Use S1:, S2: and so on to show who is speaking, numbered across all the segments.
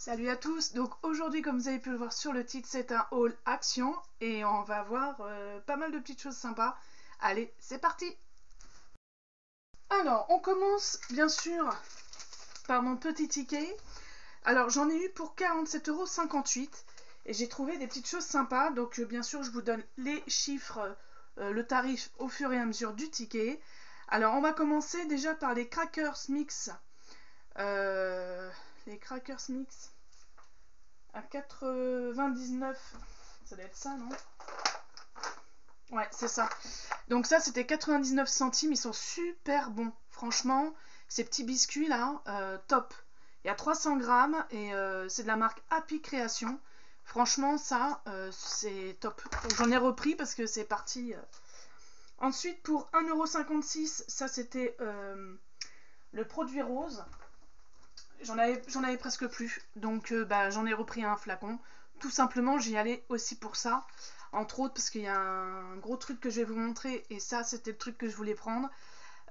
S1: Salut à tous, donc aujourd'hui comme vous avez pu le voir sur le titre c'est un haul action et on va voir pas mal de petites choses sympas. Allez c'est parti. Alors on commence bien sûr par mon petit ticket. Alors j'en ai eu pour 47,58 € et j'ai trouvé des petites choses sympas, donc bien sûr je vous donne les chiffres, le tarif au fur et à mesure du ticket. Alors on va commencer déjà par les crackers mix. Les crackers mix à 99, ça doit être ça, non? Ouais, c'est ça. Donc ça, c'était 99 centimes, ils sont super bons. Franchement, ces petits biscuits là, top. Il y a 300 grammes et c'est de la marque Happy Création. Franchement, ça, c'est top. J'en ai repris parce que c'est parti. Ensuite, pour 1,56 €, ça c'était le produit rose. J'en avais presque plus, donc j'en ai repris un flacon. Tout simplement, j'y allais aussi pour ça, entre autres parce qu'il y a un gros truc que je vais vous montrer, et ça c'était le truc que je voulais prendre.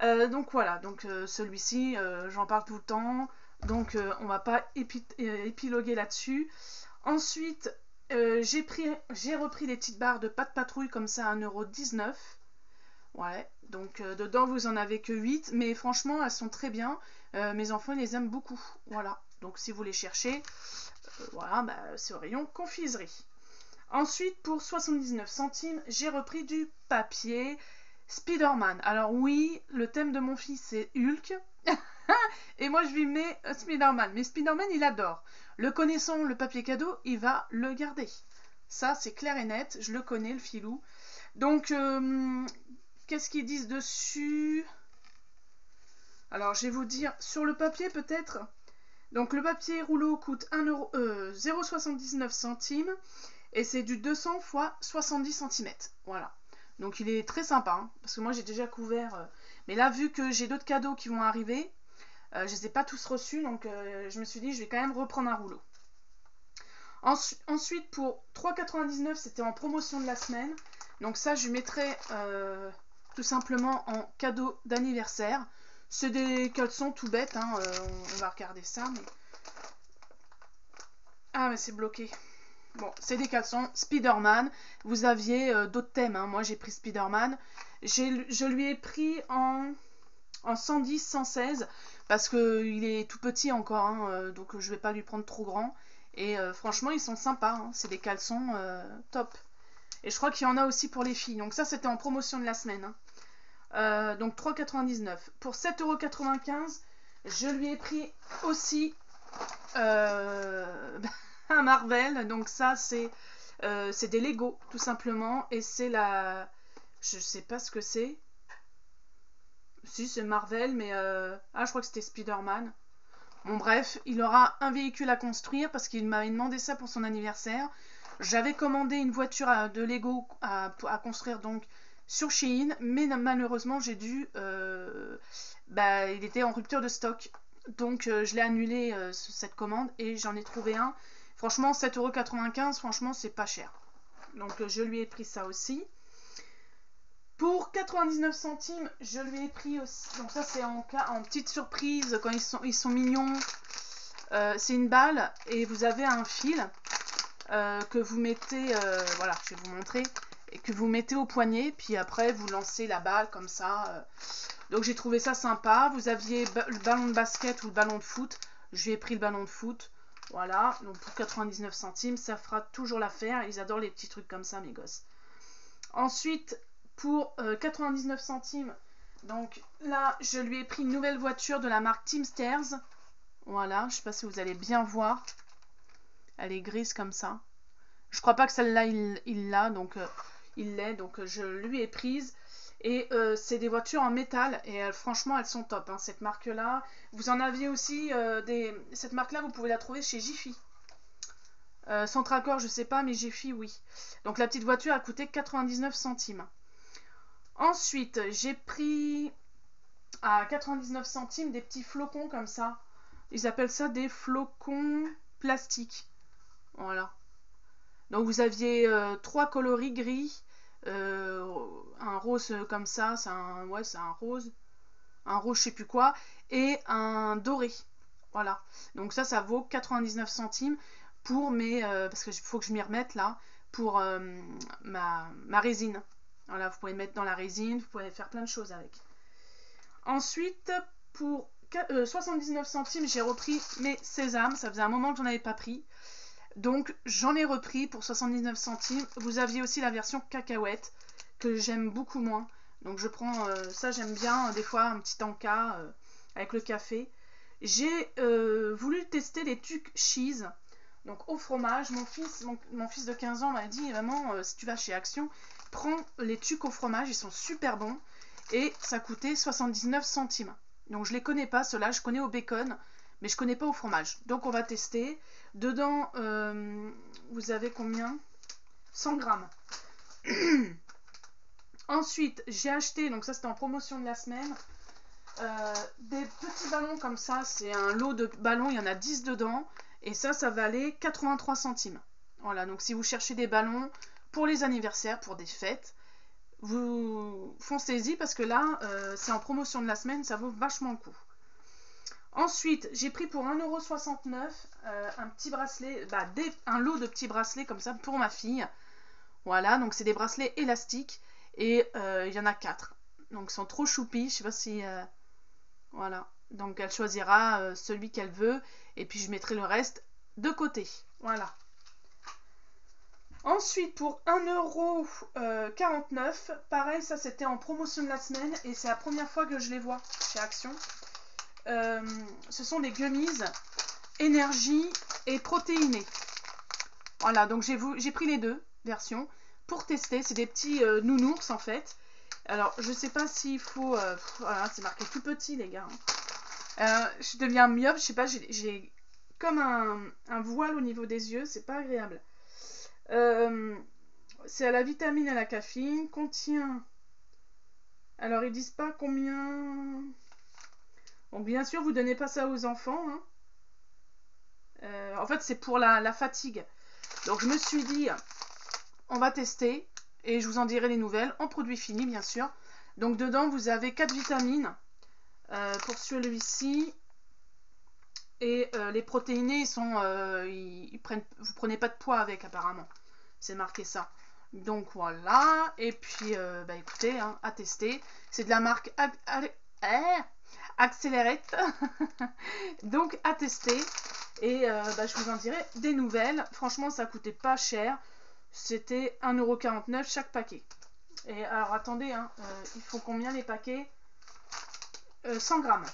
S1: Donc voilà, donc celui-ci, j'en parle tout le temps, donc on va pas épiloguer là-dessus. Ensuite, j'ai repris les petites barres de pâte patrouille comme ça à 1,19 €. Ouais, donc dedans vous en avez que 8, mais franchement elles sont très bien. Mes enfants ils les aiment beaucoup. Voilà, donc si vous les cherchez, voilà, c'est au rayon confiserie. Ensuite, pour 79 centimes, j'ai repris du papier Spider-Man. Alors oui, le thème de mon fils c'est Hulk. Et moi je lui mets Spider-Man. Mais Spider-Man il adore. Le connaissant, le papier cadeau, il va le garder. Ça c'est clair et net, je le connais le filou. Donc qu'est-ce qu'ils disent dessus? Alors, je vais vous dire, sur le papier peut-être. Donc, le papier rouleau coûte 0,79 centimes et c'est du 200 x 70 cm. Voilà. Donc, il est très sympa, hein, parce que moi, j'ai déjà couvert. Mais là, vu que j'ai d'autres cadeaux qui vont arriver, je ne les ai pas tous reçus, donc je me suis dit, je vais quand même reprendre un rouleau. Ensuite, pour 3,99 €, c'était en promotion de la semaine. Donc ça, je mettrai tout simplement en cadeau d'anniversaire. C'est des caleçons tout bêtes, hein, on va regarder ça. Mais... Ah, mais c'est bloqué. Bon, c'est des caleçons Spider-Man. Vous aviez d'autres thèmes, hein. Moi, j'ai pris Spider-Man. Je lui ai pris en 110, 116 parce qu'il est tout petit encore, hein, donc je vais pas lui prendre trop grand. Et franchement, ils sont sympas, hein. C'est des caleçons top. Et je crois qu'il y en a aussi pour les filles. Donc ça, c'était en promotion de la semaine, hein. Donc 3,99 €. Pour 7,95 €, je lui ai pris aussi un Marvel. Donc ça, c'est des Lego, tout simplement. Et c'est la... Je sais pas ce que c'est. Si, c'est Marvel, mais... Ah, je crois que c'était Spider-Man. Bon, bref, il aura un véhicule à construire parce qu'il m'avait demandé ça pour son anniversaire. J'avais commandé une voiture de Lego à construire donc sur Shein, mais malheureusement j'ai dû... il était en rupture de stock. Donc je l'ai annulé cette commande et j'en ai trouvé un. Franchement, 7,95 €, franchement, c'est pas cher. Donc je lui ai pris ça aussi. Pour 99 centimes, je lui ai pris aussi. Donc ça c'est en petite surprise quand ils sont mignons. C'est une balle et vous avez un fil que vous mettez, voilà, je vais vous montrer, et que vous mettez au poignet, puis après vous lancez la balle comme ça. Donc j'ai trouvé ça sympa. Vous aviez le ballon de basket ou le ballon de foot. Je lui ai pris le ballon de foot. Voilà, donc pour 99 centimes, ça fera toujours l'affaire. Ils adorent les petits trucs comme ça, mes gosses. Ensuite, pour 99 centimes, donc là, je lui ai pris une nouvelle voiture de la marque Teamsters. Voilà, je ne sais pas si vous allez bien voir. Elle est grise comme ça. Je crois pas que celle-là, il l'a, donc il l'est, donc je lui ai prise. Et c'est des voitures en métal, et franchement, elles sont top, hein, cette marque-là. Vous en aviez aussi, cette marque-là, vous pouvez la trouver chez Jiffy. Centracor, je sais pas, mais Jiffy, oui. Donc la petite voiture a coûté 99 centimes. Ensuite, j'ai pris à 99 centimes des petits flocons comme ça. Ils appellent ça des flocons plastiques. Voilà. Donc vous aviez 3 coloris gris, un rose comme ça, c'est un rose je sais plus quoi, et un doré. Voilà. Donc ça vaut 99 centimes pour mes... parce qu'il faut que je m'y remette là, pour ma résine. Voilà, vous pouvez mettre dans la résine, vous pouvez faire plein de choses avec. Ensuite, pour 79 centimes, j'ai repris mes sésames. Ça faisait un moment que j'en avais pas pris. Donc j'en ai repris pour 79 centimes. Vous aviez aussi la version cacahuète que j'aime beaucoup moins. Donc je prends ça, j'aime bien des fois un petit encas avec le café. J'ai voulu tester les tucs cheese. Donc au fromage, mon fils de 15 ans m'a dit maman, si tu vas chez Action, prends les tucs au fromage, ils sont super bons. Et ça coûtait 79 centimes. Donc je les connais pas, ceux-là, je connais au bacon, mais je connais pas au fromage. Donc on va tester. Dedans, vous avez combien? 100 grammes. Ensuite, j'ai acheté, donc ça c'était en promotion de la semaine, des petits ballons comme ça. C'est un lot de ballons, il y en a 10 dedans. Et ça valait 83 centimes. Voilà, donc si vous cherchez des ballons pour les anniversaires, pour des fêtes, vous foncez-y parce que là, c'est en promotion de la semaine, ça vaut vachement le coup. Ensuite, j'ai pris pour 1,69 € un petit bracelet, un lot de petits bracelets comme ça pour ma fille. Voilà, donc c'est des bracelets élastiques et il y en a 4. Donc ils sont trop choupis, je sais pas si... voilà, donc elle choisira celui qu'elle veut et puis je mettrai le reste de côté. Voilà. Ensuite, pour 1,49 €, pareil, ça c'était en promotion de la semaine et c'est la première fois que je les vois chez Action. Ce sont des gummies énergie et protéinés. Voilà, donc j'ai pris les deux versions pour tester. C'est des petits nounours en fait. Alors, je sais pas s'il faut... voilà, c'est marqué tout petit les gars. Je deviens myope, je sais pas, j'ai comme un voile au niveau des yeux, c'est pas agréable. C'est à la vitamine et à la caféine, contient... Alors ils disent pas combien... Bon, bien sûr, vous donnez pas ça aux enfants. Hein. En fait, c'est pour la fatigue. Donc je me suis dit, on va tester et je vous en dirai les nouvelles en produit fini, bien sûr. Donc dedans, vous avez 4 vitamines pour celui-ci. Et les protéinés, ils sont, vous prenez pas de poids avec apparemment. C'est marqué ça. Donc voilà. Et puis, écoutez, hein, à tester. C'est de la marque Accelerate. Donc à tester. Et je vous en dirai des nouvelles. Franchement, ça coûtait pas cher. C'était 1,49 € chaque paquet. Et alors attendez, hein, il faut combien les paquets 100 grammes.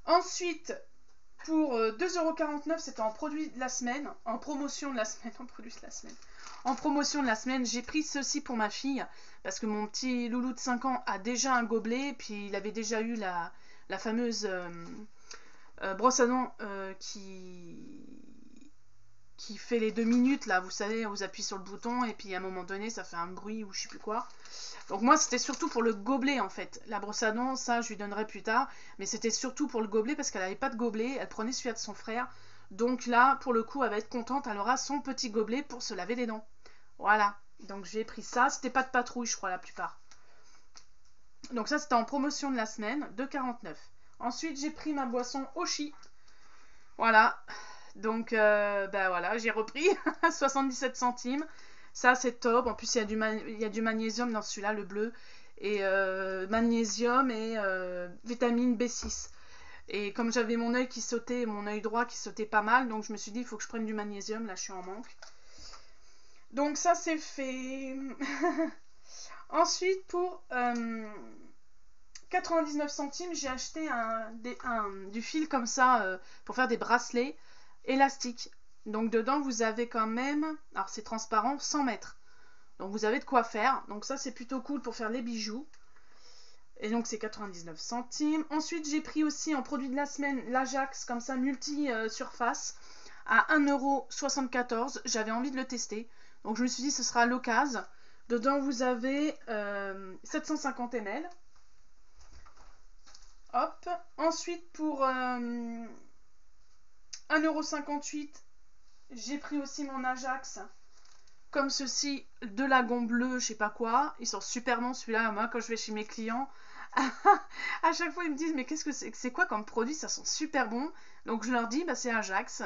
S1: Ensuite, pour 2,49 €, c'était en produit de la semaine, en promotion de la semaine, en promotion de la semaine, j'ai pris ceci pour ma fille, parce que mon petit loulou de 5 ans a déjà un gobelet, puis il avait déjà eu la fameuse brosse à dents qui fait les 2 minutes, là, vous savez, vous appuyez sur le bouton, et puis à un moment donné, ça fait un bruit, ou je sais plus quoi. Donc moi, c'était surtout pour le gobelet, en fait. La brosse à dents, ça, je lui donnerai plus tard. Mais c'était surtout pour le gobelet, parce qu'elle n'avait pas de gobelet. Elle prenait celui de son frère. Donc là, pour le coup, elle va être contente. Elle aura son petit gobelet pour se laver les dents. Voilà. Donc j'ai pris ça. C'était pas de patrouille, je crois, la plupart. Donc ça, c'était en promotion de la semaine, 2,49 €. Ensuite, j'ai pris ma boisson Oshi. Voilà. Donc, voilà, j'ai repris 77 centimes. Ça, c'est top. En plus, il y a du magnésium dans celui-là, le bleu. Et magnésium et vitamine B6. Et comme j'avais mon œil qui sautait, mon œil droit qui sautait pas mal, donc je me suis dit, il faut que je prenne du magnésium. Là, je suis en manque. Donc, ça, c'est fait. Ensuite, pour 99 centimes, j'ai acheté du fil comme ça pour faire des bracelets élastiques. Donc dedans, vous avez quand même, alors c'est transparent, 100 mètres. Donc vous avez de quoi faire. Donc ça, c'est plutôt cool pour faire les bijoux. Et donc c'est 99 centimes. Ensuite, j'ai pris aussi en produit de la semaine l'Ajax, comme ça, multi-surface, à 1,74 €. J'avais envie de le tester. Donc je me suis dit, ce sera l'occasion. Dedans, vous avez 750 ml. Hop. Ensuite, pour 1,58 €, j'ai pris aussi mon Ajax comme ceci, de lagon bleu, je sais pas quoi. Ils sont super bons, celui-là. Moi, quand je vais chez mes clients, à chaque fois, ils me disent, mais qu'est-ce que c'est quoi comme produit? Ça sent super bon. Donc, je leur dis, bah, c'est Ajax,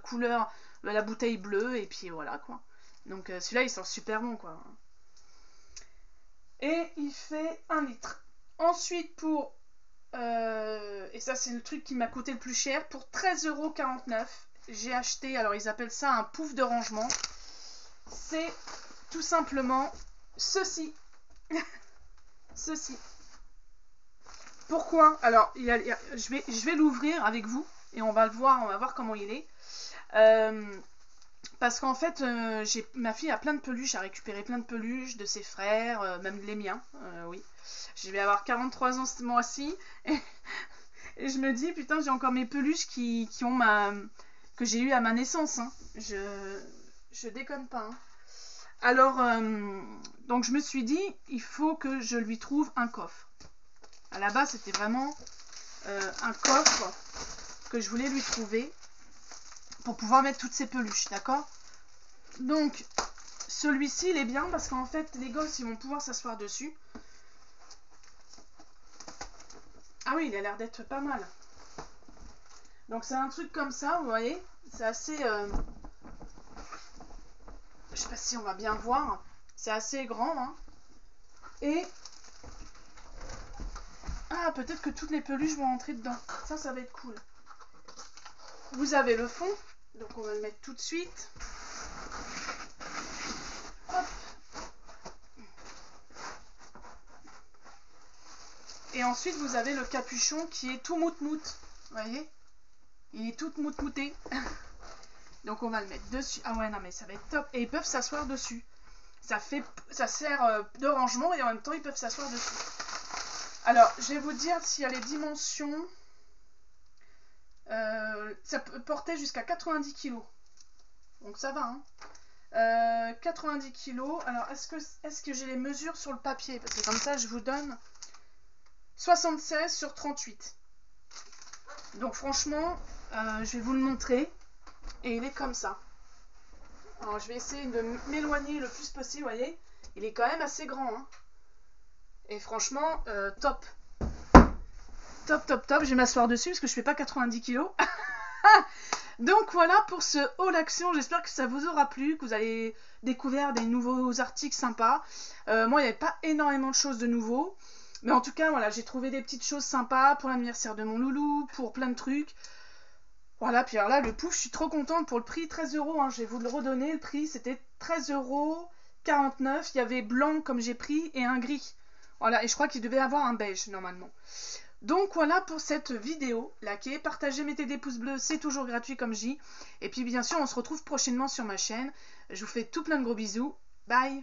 S1: couleur, la bouteille bleue, et puis voilà, quoi. Donc, celui-là, il sent super bon, quoi. Et il fait 1 litre. Ensuite, pour... et ça, c'est le truc qui m'a coûté le plus cher. Pour 13,49 €, j'ai acheté, alors ils appellent ça un pouf de rangement. C'est tout simplement ceci. Ceci. Pourquoi? Alors, je vais l'ouvrir avec vous et on va voir comment il est. Parce qu'en fait, ma fille a plein de peluches, a récupéré plein de peluches de ses frères, même les miens, oui. Je vais avoir 43 ans ce mois-ci et je me dis, putain, j'ai encore mes peluches que j'ai eu à ma naissance, hein. Je déconne pas, hein. Alors, donc je me suis dit, il faut que je lui trouve un coffre. À la base, c'était vraiment un coffre que je voulais lui trouver pour pouvoir mettre toutes ses peluches, d'accord? Donc, celui-ci, il est bien parce qu'en fait, les gosses, ils vont pouvoir s'asseoir dessus. Ah oui, il a l'air d'être pas mal. Donc, c'est un truc comme ça, vous voyez? C'est assez... je sais pas si on va bien voir. C'est assez grand, hein. Et... ah, peut-être que toutes les peluches vont entrer dedans. Ça va être cool. Vous avez le fond. Donc, on va le mettre tout de suite. Hop. Et ensuite, vous avez le capuchon qui est tout mout-mout. Vous voyez? Il est tout mout-mouté. Donc, on va le mettre dessus. Ah ouais, non, mais ça va être top. Et ils peuvent s'asseoir dessus. Ça sert de rangement et en même temps, ils peuvent s'asseoir dessus. Alors, je vais vous dire s'il y a les dimensions. Ça peut porter jusqu'à 90 kg. Donc, ça va, hein. 90 kg. Alors, est-ce que j'ai les mesures sur le papier? Parce que comme ça, je vous donne 76 sur 38. Donc, franchement, je vais vous le montrer. Et il est comme ça. Alors, je vais essayer de m'éloigner le plus possible, vous voyez. Il est quand même assez grand, hein. Et franchement, top. Top, top, top. Je vais m'asseoir dessus parce que je fais pas 90 kg. Donc voilà pour ce haul action. J'espère que ça vous aura plu, que vous avez découvert des nouveaux articles sympas. Moi, il n'y avait pas énormément de choses de nouveau. Mais en tout cas, voilà, j'ai trouvé des petites choses sympas pour l'anniversaire de mon loulou, pour plein de trucs. Voilà, puis alors là, le pouf, je suis trop contente pour le prix, 13 €, hein, je vais vous le redonner, le prix, c'était 13,49 €, il y avait blanc comme j'ai pris et un gris. Voilà, et je crois qu'il devait avoir un beige, normalement. Donc voilà pour cette vidéo, likez, partagez, mettez des pouces bleus, c'est toujours gratuit comme je dis. Et puis bien sûr, on se retrouve prochainement sur ma chaîne. Je vous fais tout plein de gros bisous, bye!